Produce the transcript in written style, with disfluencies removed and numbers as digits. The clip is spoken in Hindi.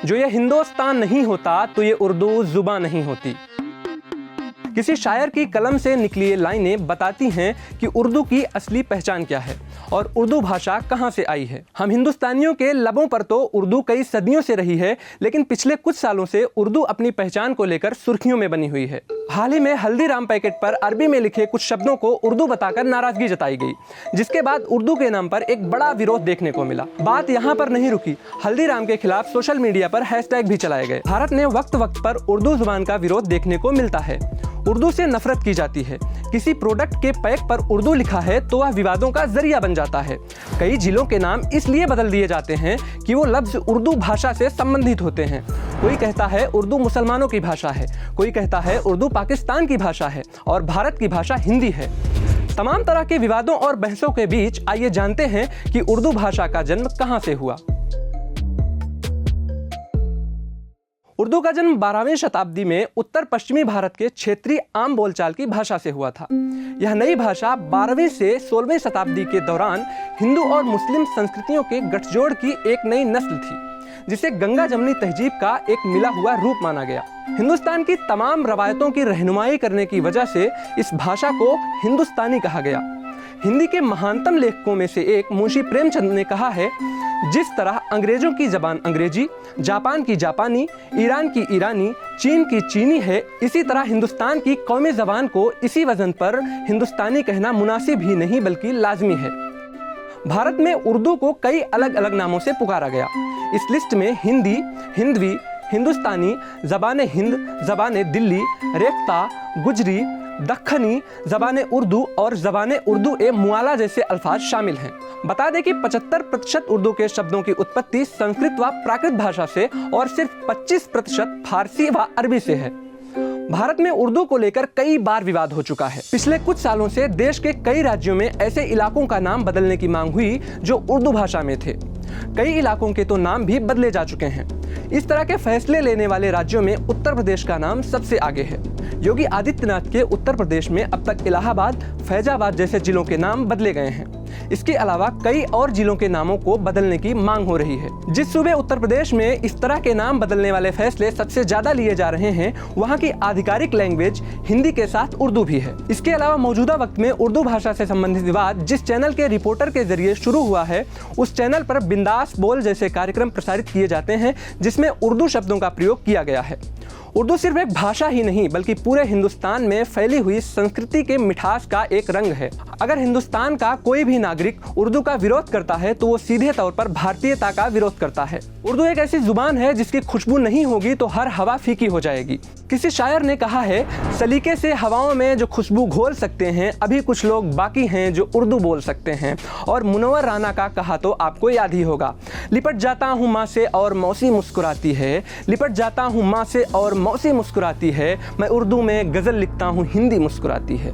जो ये हिंदुस्तान नहीं होता तो ये उर्दू जुबान नहीं होती। किसी शायर की कलम से निकली ये लाइनें बताती हैं कि उर्दू की असली पहचान क्या है और उर्दू भाषा कहां से आई है। हम हिंदुस्तानियों के लबों पर तो उर्दू कई सदियों से रही है, लेकिन पिछले कुछ सालों से उर्दू अपनी पहचान को लेकर सुर्खियों में बनी हुई है। हाल ही में हल्दीराम पैकेट पर अरबी में लिखे कुछ शब्दों को उर्दू बताकर नाराजगी जताई गई, जिसके बाद उर्दू के नाम पर एक बड़ा विरोध देखने को मिला। बात यहाँ पर नहीं रुकी, हल्दीराम के खिलाफ सोशल मीडिया पर हैशटैग भी चलाए गए। भारत में वक्त वक्त पर उर्दू जुबान का विरोध देखने को मिलता है। उर्दू से नफरत की जाती है। किसी प्रोडक्ट के पैक पर उर्दू लिखा है तो वह विवादों का जरिया बन जाता है। कई जिलों के नाम इसलिए बदल दिए जाते हैं कि वो लफ्ज उर्दू भाषा से संबंधित होते हैं। कोई कहता है उर्दू मुसलमानों की भाषा है, कोई कहता है उर्दू पाकिस्तान की भाषा है और भारत की भाषा हिंदी है। तमाम तरह के विवादों और बहसों के बीच आइए जानते हैं कि उर्दू भाषा का जन्म कहां से हुआ। उर्दू का जन्म 12वीं शताब्दी में उत्तर पश्चिमी भारत के क्षेत्रीय आम बोलचाल की भाषा से हुआ था। यह नई भाषा 12वीं से 16वीं शताब्दी के दौरान हिंदू और मुस्लिम संस्कृतियों के गठजोड़ की एक नई नस्ल थी, जिसे गंगा जमनी तहजीब का एक मिला हुआ रूप माना गया। हिंदुस्तान की तमाम रवायतों की रहनुमाई करने की वजह से इस भाषा को हिंदुस्तानी कहा गया। हिंदी के महानतम लेखकों में से एक मुंशी प्रेमचंद ने कहा है, जिस तरह अंग्रेजों की जबान अंग्रेजी, जापान की जापानी, ईरान की ईरानी, चीन की चीनी है, इसी तरह हिंदुस्तान की कौमी जबान को इसी वजन पर हिंदुस्तानी कहना मुनासिब ही नहीं बल्कि लाजमी है। भारत में उर्दू को कई अलग अलग नामों से पुकारा गया। इस लिस्ट में हिंदी, हिंदवी, हिंदुस्तानी, ज़बान हिंद, ज़बान दिल्ली, रेख्ता, गुजरी, दक्खनी, ज़बान उर्दू और ज़बान उर्दू ए मुआला जैसे अल्फाज शामिल हैं। बता दें कि 75% उर्दू के शब्दों की उत्पत्ति संस्कृत व प्राकृत भाषा से और सिर्फ 25% फारसी व अरबी से है। भारत में उर्दू को लेकर कई बार विवाद हो चुका है। पिछले कुछ सालों से देश के कई राज्यों में ऐसे इलाकों का नाम बदलने की मांग हुई जो उर्दू भाषा में थे। कई इलाकों के तो नाम भी बदले जा चुके हैं। इस तरह के फैसले लेने वाले राज्यों में उत्तर प्रदेश का नाम सबसे आगे है। योगी आदित्यनाथ के उत्तर प्रदेश में अब तक इलाहाबाद, फैजाबाद जैसे जिलों के नाम बदले गए हैं। इसके अलावा कई और जिलों के नामों को बदलने की मांग हो रही है। जिस सूबे उत्तर प्रदेश में इस तरह के नाम बदलने वाले फैसले सबसे ज्यादा लिए जा रहे हैं, वहाँ की आधिकारिक लैंग्वेज हिंदी के साथ उर्दू भी है। इसके अलावा मौजूदा वक्त में उर्दू भाषा से संबंधित विवाद जिस चैनल के रिपोर्टर के जरिए शुरू हुआ है, उस चैनल पर बिंदास बोल जैसे कार्यक्रम प्रसारित किए जाते हैं, जिसमें उर्दू शब्दों का प्रयोग किया गया है। उर्दू सिर्फ एक भाषा ही नहीं बल्कि पूरे हिंदुस्तान में फैली हुई संस्कृति के मिठास का एक रंग है। अगर हिंदुस्तान का कोई भी नागरिक उर्दू का विरोध करता है तो वो सीधे तौर पर भारतीयता का विरोध करता है। उर्दू एक ऐसी जुबान है जिसकी खुशबू नहीं होगी तो हर हवा फीकी हो जाएगी। किसी शायर ने कहा है, सलीके से हवाओं में जो खुशबू घोल सकते हैं, अभी कुछ लोग बाकी हैं जो उर्दू बोल सकते हैं। और मुनव्वर राना का कहा तो आपको याद ही होगा, लिपट जाता हूँ माँ से और मौसी मुस्कुराती है, लिपट जाता हूँ माँ से और मौसी मुस्कुराती है, मैं उर्दू में गज़ल लिखता हूँ हिंदी मुस्कुराती है।